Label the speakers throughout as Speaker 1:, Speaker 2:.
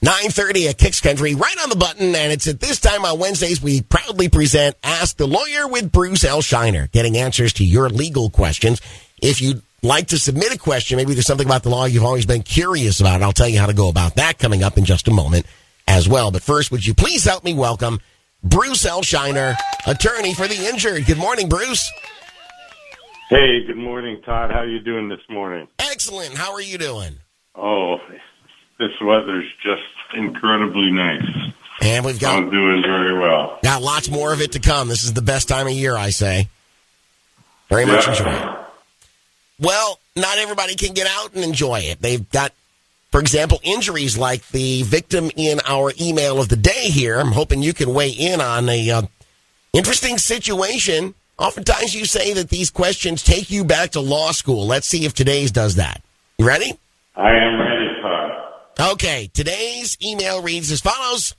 Speaker 1: 9:30 at Kicks Country, right on the button, and it's at this time on Wednesdays we proudly present Ask the Lawyer with Bruce L. Scheiner, getting answers to your legal questions. If you'd like to submit a question, maybe there's something about the law you've always been curious about, and I'll tell you how to go about that coming up in just a moment as well. But first, would you please help me welcome Bruce L. Scheiner, attorney for the injured. Good morning, Bruce.
Speaker 2: Hey, good morning, Todd. How are you doing this morning?
Speaker 1: Excellent. How are you doing?
Speaker 2: Oh, this weather's just incredibly nice.
Speaker 1: And
Speaker 2: I'm doing very well.
Speaker 1: Got lots more of it to come. This is the best time of year, I say. Very much enjoy it. Well, not everybody can get out and enjoy it. They've got, for example, injuries like the victim in our email of the day here. I'm hoping you can weigh in on a interesting situation. Oftentimes you say that these questions take you back to law school. Let's see if today's does that. You ready?
Speaker 2: I am ready, Todd.
Speaker 1: Okay, today's email reads as follows.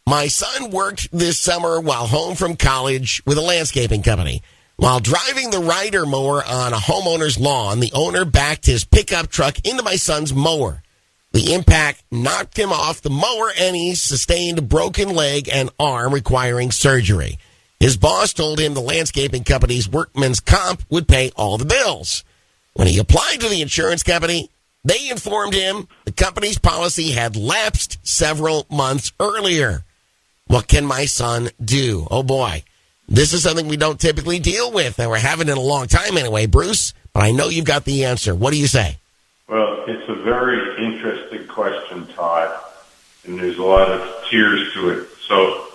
Speaker 1: My son worked this summer while home from college with a landscaping company. While driving the rider mower on a homeowner's lawn, the owner backed his pickup truck into my son's mower. The impact knocked him off the mower and he sustained a broken leg and arm requiring surgery. His boss told him the landscaping company's workman's comp would pay all the bills. When he applied to the insurance company, they informed him the company's policy had lapsed several months earlier. What can my son do? Oh, boy. This is something we don't typically deal with, and we're having it a long time anyway, Bruce. But I know you've got the answer. What do you say?
Speaker 2: Well, it's a very interesting question, Todd, and there's a lot of tiers to it. So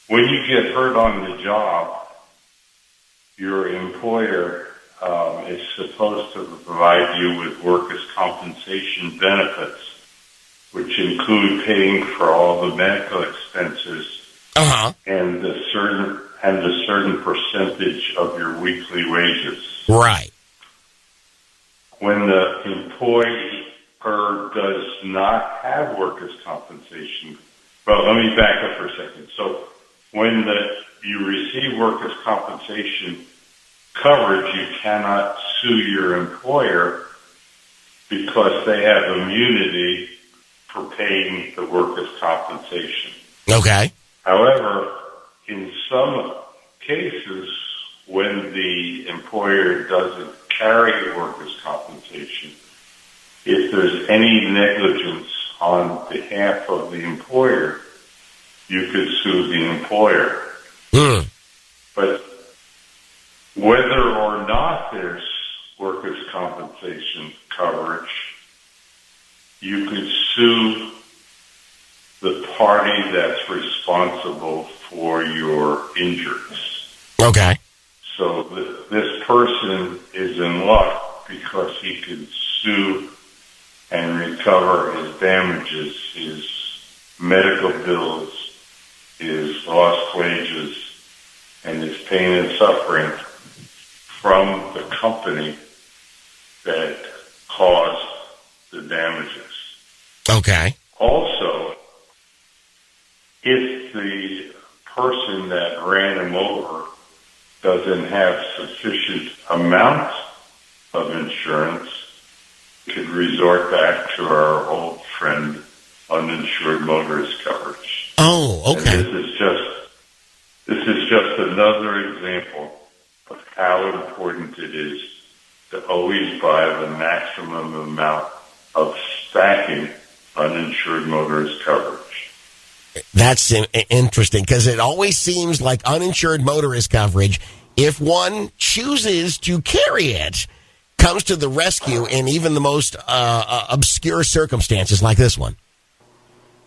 Speaker 2: when you get hurt on the job, your employer is supposed to provide you with workers' compensation benefits, which include paying for all the medical expenses and a certain percentage of your weekly wages.
Speaker 1: Right.
Speaker 2: When the employer does not have workers' compensation, well, let me back up for a second. So when you receive workers' compensation coverage, you cannot sue your employer because they have immunity for paying the workers' compensation.
Speaker 1: Okay.
Speaker 2: However, in some cases, when the employer doesn't carry workers' compensation, if there's any negligence on behalf of the employer, you could sue the employer. But whether or not there's workers' compensation coverage, you could sue the party that's responsible for your injuries.
Speaker 1: Okay.
Speaker 2: So this person is in luck because he could sue and recover his damages, his medical bills, his lost wages, and his pain and suffering from the company that caused the damages.
Speaker 1: Okay.
Speaker 2: Also, if the person that ran him over doesn't have sufficient amount of insurance, could resort back to our old friend, uninsured motorist coverage.
Speaker 1: Oh, okay.
Speaker 2: And this is just another example of how important it is to always buy the maximum amount of stacking uninsured motorist coverage.
Speaker 1: That's interesting because it always seems like uninsured motorist coverage, if one chooses to carry it, comes to the rescue in even the most obscure circumstances like this one.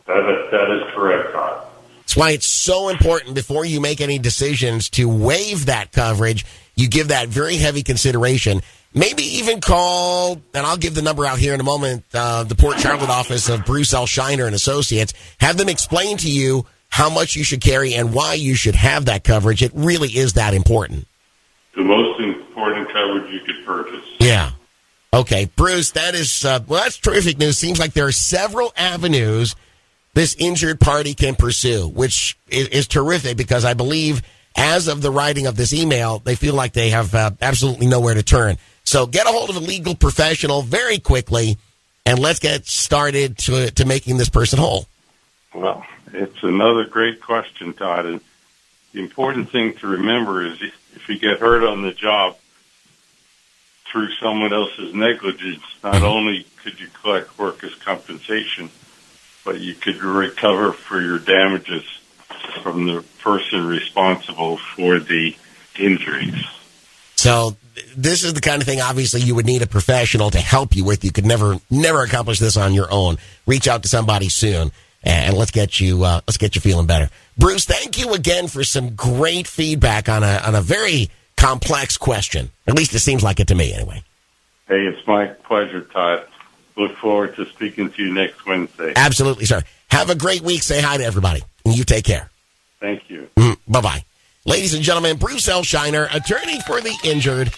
Speaker 2: That is correct, Todd.
Speaker 1: That's why it's so important before you make any decisions to waive that coverage, you give that very heavy consideration. Maybe even call, and I'll give the number out here in a moment, the Port Charlotte office of Bruce L. Scheiner and Associates. Have them explain to you how much you should carry and why you should have that coverage. It really is that important.
Speaker 2: The most important coverage you could purchase.
Speaker 1: Yeah. Okay, Bruce, that is, that's terrific news. Seems like there are several avenues this injured party can pursue, which is terrific because I believe as of the writing of this email, they feel like they have absolutely nowhere to turn. So get a hold of a legal professional very quickly. and let's get started to making this person whole.
Speaker 2: Well, it's another great question, Todd. And the important thing to remember is if you get hurt on the job through someone else's negligence, not only could you collect workers' compensation, but you could recover for your damages from the person responsible for the injuries.
Speaker 1: So this is the kind of thing, obviously, you would need a professional to help you with. You could never accomplish this on your own. Reach out to somebody soon, and let's get you feeling better. Bruce, thank you again for some great feedback on a very complex question. At least it seems like it to me, anyway.
Speaker 2: Hey, it's my pleasure, Todd. Look forward to speaking to you next Wednesday.
Speaker 1: Absolutely, sir. Have a great week. Say hi to everybody, and you take care.
Speaker 2: Thank you.
Speaker 1: Bye-bye. Ladies and gentlemen, Bruce L. Scheiner, attorney for the injured,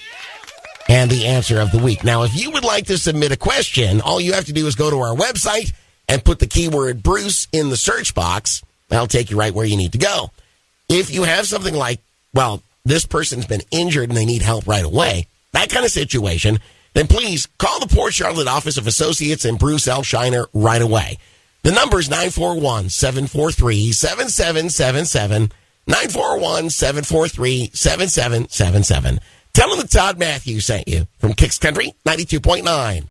Speaker 1: and the answer of the week. Now, if you would like to submit a question, all you have to do is go to our website and put the keyword Bruce in the search box. That'll take you right where you need to go. If you have something like, well, this person's been injured and they need help right away, that kind of situation, then please call the Port Charlotte office of Associates and Bruce L. Scheiner right away. The number is 941-743-7777, 941-743-7777. Tell them that Todd Matthews sent you from Kicks Country 92.9.